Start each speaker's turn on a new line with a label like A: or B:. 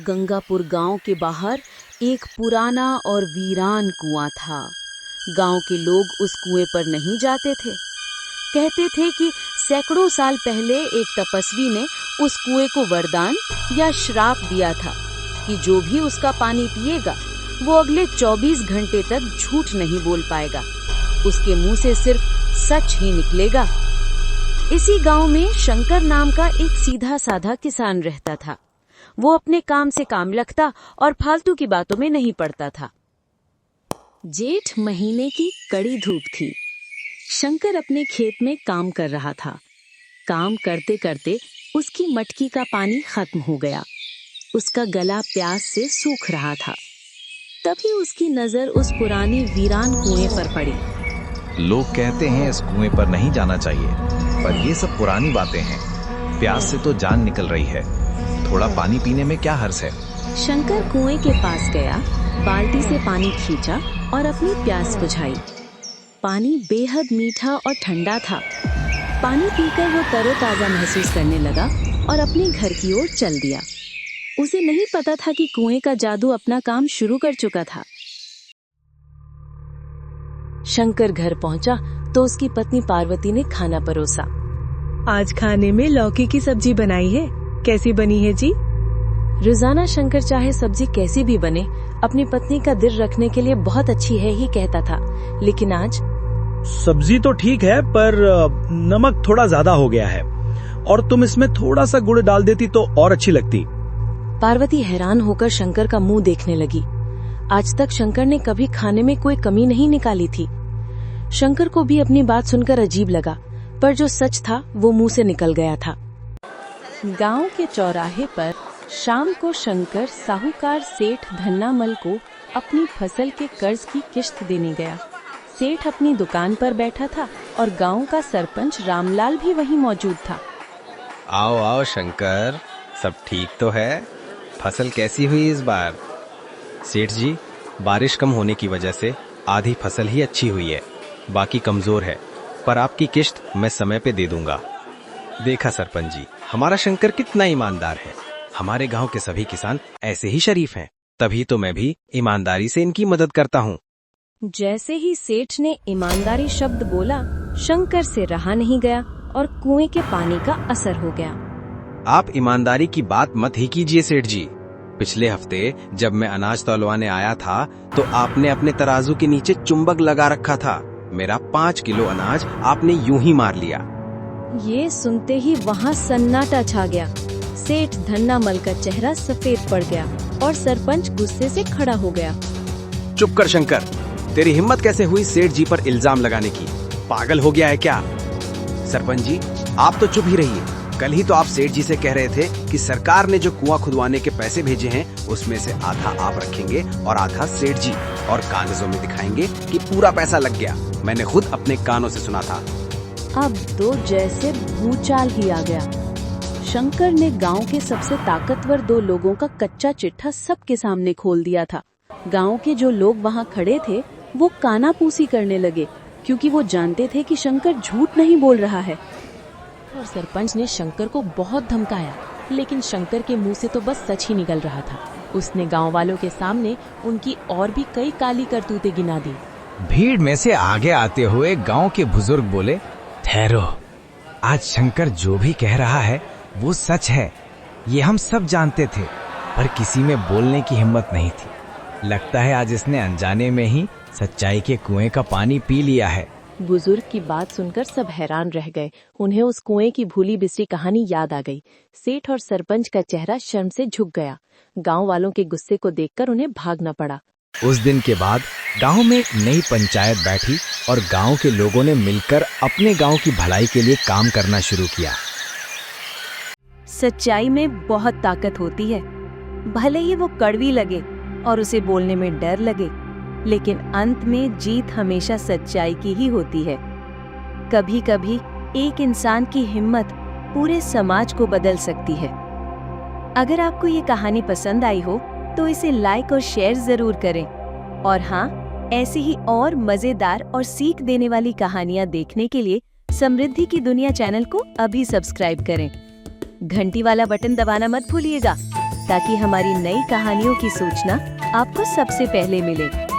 A: गंगापुर गांव के बाहर एक पुराना और वीरान कुआं था। गांव के लोग उस कुएं पर नहीं जाते थे। कहते थे कि सैकड़ों साल पहले एक तपस्वी ने उस कुएं को वरदान या श्राप दिया था कि जो भी उसका पानी पिएगा वो अगले 24 घंटे तक झूठ नहीं बोल पाएगा, उसके मुंह से सिर्फ सच ही निकलेगा। इसी गांव में शंकर नाम का एक सीधा साधा किसान रहता था। वो अपने काम से काम रखता और फालतू की बातों में नहीं पड़ता था। जेठ महीने की कड़ी धूप थी। शंकर अपने खेत में काम कर रहा था। काम करते करते उसकी मटकी का पानी खत्म हो गया। उसका गला प्यास से सूख रहा था। तभी उसकी नजर उस पुरानी वीरान कुएं पर पड़ी।
B: लोग कहते हैं इस कुएं पर नहीं जाना चाहिए, पर ये सब पुरानी बातें हैं। प्यास से तो जान निकल रही है, थोड़ा पानी पीने में क्या हर्ज है।
A: शंकर कुएं के पास गया, बाल्टी से पानी खींचा और अपनी प्यास बुझाई। पानी बेहद मीठा और ठंडा था। पानी पीकर वो तरोताजा महसूस करने लगा और अपने घर की ओर चल दिया। उसे नहीं पता था कि कुएं का जादू अपना काम शुरू कर चुका था। शंकर घर पहुंचा तो उसकी पत्नी पार्वती ने खाना परोसा।
C: आज खाने में लौकी की सब्जी बनाई है, कैसी बनी है जी?
A: रोजाना शंकर चाहे सब्जी कैसी भी बने, अपनी पत्नी का दिल रखने के लिए बहुत अच्छी है ही कहता था, लेकिन आज
D: सब्जी तो ठीक है पर नमक थोड़ा ज्यादा हो गया है, और तुम इसमें थोड़ा सा गुड़ डाल देती तो और अच्छी लगती।
A: पार्वती हैरान होकर शंकर का मुंह देखने लगी। आज तक शंकर ने कभी खाने में कोई कमी नहीं निकाली थी। शंकर को भी अपनी बात सुनकर अजीब लगा, पर जो सच था वो मुंह से निकल गया था। गांव के चौराहे पर शाम को शंकर साहूकार सेठ धन्नामल को अपनी फसल के कर्ज की किश्त देने गया। सेठ अपनी दुकान पर बैठा था और गांव का सरपंच रामलाल भी वहीं मौजूद था।
E: आओ आओ शंकर, सब ठीक तो है? फसल कैसी हुई इस बार? सेठ जी, बारिश कम होने की वजह से आधी फसल ही अच्छी हुई है, बाकी कमजोर है, पर आपकी किश्त मैं समय पे दे दूंगा। देखा सरपंच जी, हमारा शंकर कितना ईमानदार है। हमारे गांव के सभी किसान ऐसे ही शरीफ हैं, तभी तो मैं भी ईमानदारी से इनकी मदद करता हूँ।
A: जैसे ही सेठ ने ईमानदारी शब्द बोला, शंकर से रहा नहीं गया और कुएं के पानी का असर हो गया।
E: आप ईमानदारी की बात मत ही कीजिए सेठ जी। पिछले हफ्ते जब मैं अनाज तौलवाने आया था तो आपने अपने तराजू के नीचे चुंबक लगा रखा था। मेरा 5 किलो अनाज आपने यूं ही मार लिया।
A: ये सुनते ही वहाँ सन्नाटा छा गया। सेठ धन्नामल का चेहरा सफेद पड़ गया और सरपंच गुस्से से खड़ा हो गया।
E: चुप कर शंकर, तेरी हिम्मत कैसे हुई सेठ जी पर इल्जाम लगाने की? पागल हो गया है क्या? सरपंच जी, आप तो चुप ही रहिए। कल ही तो आप सेठ जी से कह रहे थे कि सरकार ने जो कुआं खुदवाने के पैसे भेजे हैं उसमें से आधा आप रखेंगे और आधा सेठ जी, और कागजों में दिखाएंगे कि पूरा पैसा लग गया। मैंने खुद अपने कानों से सुना था।
A: अब तो जैसे भूचाल ही आ गया। शंकर ने गांव के सबसे ताकतवर 2 लोगों का कच्चा चिट्ठा सबके सामने खोल दिया था। गांव के जो लोग वहां खड़े थे वो कानापूसी करने लगे, क्योंकि वो जानते थे कि शंकर झूठ नहीं बोल रहा है। और सरपंच ने शंकर को बहुत धमकाया, लेकिन शंकर के मुंह से तो बस सच ही निकल रहा था। उसने गांव वालों के सामने उनकी और भी कई काली करतूतें गिना दी।
F: भीड़ में से आगे आते हुए गांव के बुजुर्ग बोले, ठहरो, आज शंकर जो भी कह रहा है वो सच है। ये हम सब जानते थे, पर किसी में बोलने की हिम्मत नहीं थी। लगता है आज इसने अनजाने में ही सच्चाई के कुएं का पानी पी लिया है।
A: बुजुर्ग की बात सुनकर सब हैरान रह गए। उन्हें उस कुएं की भूली बिसरी कहानी याद आ गई। सेठ और सरपंच का चेहरा शर्म से झुक गया। गांव वालों के गुस्से को देखकर उन्हें भागना पड़ा।
F: उस दिन के बाद गांव में नई पंचायत बैठी और गांव के लोगों ने मिलकर अपने गांव की भलाई के लिए काम करना शुरू किया।
A: सच्चाई में बहुत ताकत होती है। भले ही वो कड़वी लगे और उसे बोलने में डर लगे, लेकिन अंत में जीत हमेशा सच्चाई की ही होती है। कभी कभी एक इंसान की हिम्मत पूरे समाज को बदल सकती है। अगर आपको ये कहानी पसंद आई हो तो इसे लाइक और शेयर जरूर करें। और हाँ, ऐसी ही और मजेदार और सीख देने वाली कहानियाँ देखने के लिए समृद्धि की दुनिया चैनल को अभी सब्सक्राइब करें। घंटी वाला बटन दबाना मत भूलिएगा
G: ताकि हमारी नई कहानियों की सूचना आपको सबसे पहले मिले।